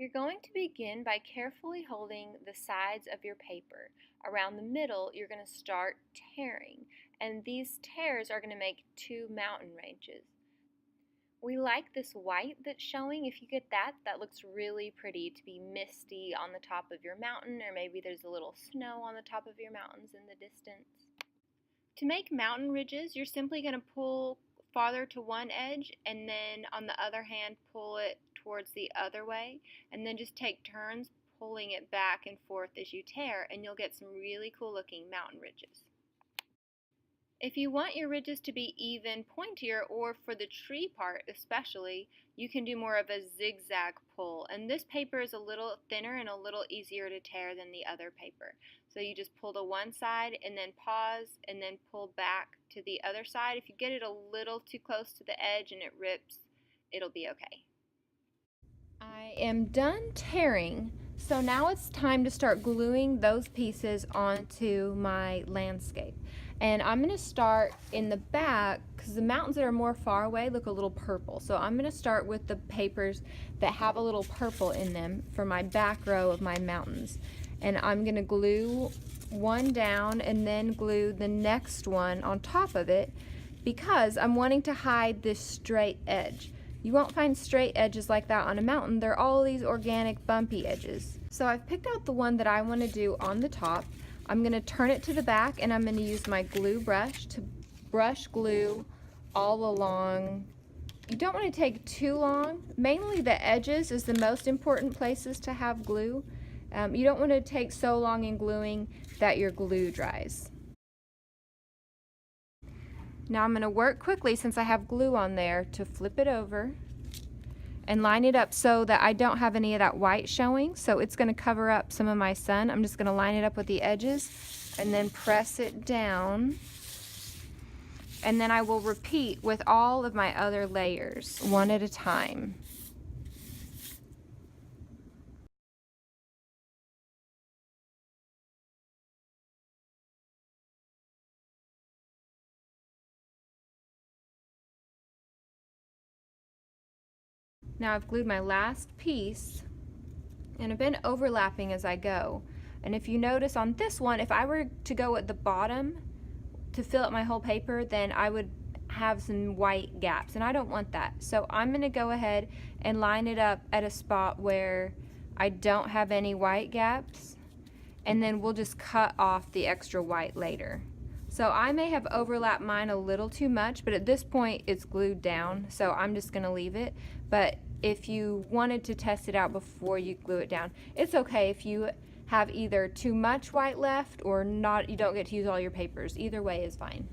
You're going to begin by carefully holding the sides of your paper. Around the middle, you're going to start tearing, and these tears are going to make two mountain ranges. We like this white that's showing. If you get that, that looks really pretty to be misty on the top of your mountain, or maybe there's a little snow on the top of your mountains in the distance. To make mountain ridges, you're simply going to pull farther to one edge and then on the other hand pull it towards the other way, and then just take turns pulling it back and forth as you tear, and you'll get some really cool looking mountain ridges. If you want your ridges to be even pointier, or for the tree part especially, you can do more of a zigzag pull. And this paper is a little thinner and a little easier to tear than the other paper. So you just pull to one side and then pause and then pull back to the other side. If you get it a little too close to the edge and it rips, it'll be okay. I am done tearing, so now it's time to start gluing those pieces onto my landscape. And I'm going to start in the back because the mountains that are more far away look a little purple. So I'm going to start with the papers that have a little purple in them for my back row of my mountains. And I'm going to glue one down and then glue the next one on top of it because I'm wanting to hide this straight edge. You won't find straight edges like that on a mountain. They're all these organic bumpy edges. So I've picked out the one that I want to do on the top. I'm going to turn it to the back and I'm going to use my glue brush to brush glue all along. You don't want to take too long. Mainly the edges is the most important places to have glue. You don't want to take so long in gluing that your glue dries. Now I'm going to work quickly since I have glue on there to flip it over and line it up so that I don't have any of that white showing. So it's going to cover up some of my sun. I'm just going to line it up with the edges and then press it down. And then I will repeat with all of my other layers one at a time. Now I've glued my last piece and I've been overlapping as I go. And if you notice on this one, if I were to go at the bottom to fill up my whole paper, then I would have some white gaps and I don't want that. So I'm going to go ahead and line it up at a spot where I don't have any white gaps, and then we'll just cut off the extra white later. So I may have overlapped mine a little too much, but at this point it's glued down, so I'm just going to leave it. But if you wanted to test it out before you glue it down, it's okay if you have either too much white left or not, you don't get to use all your papers. Either way is fine.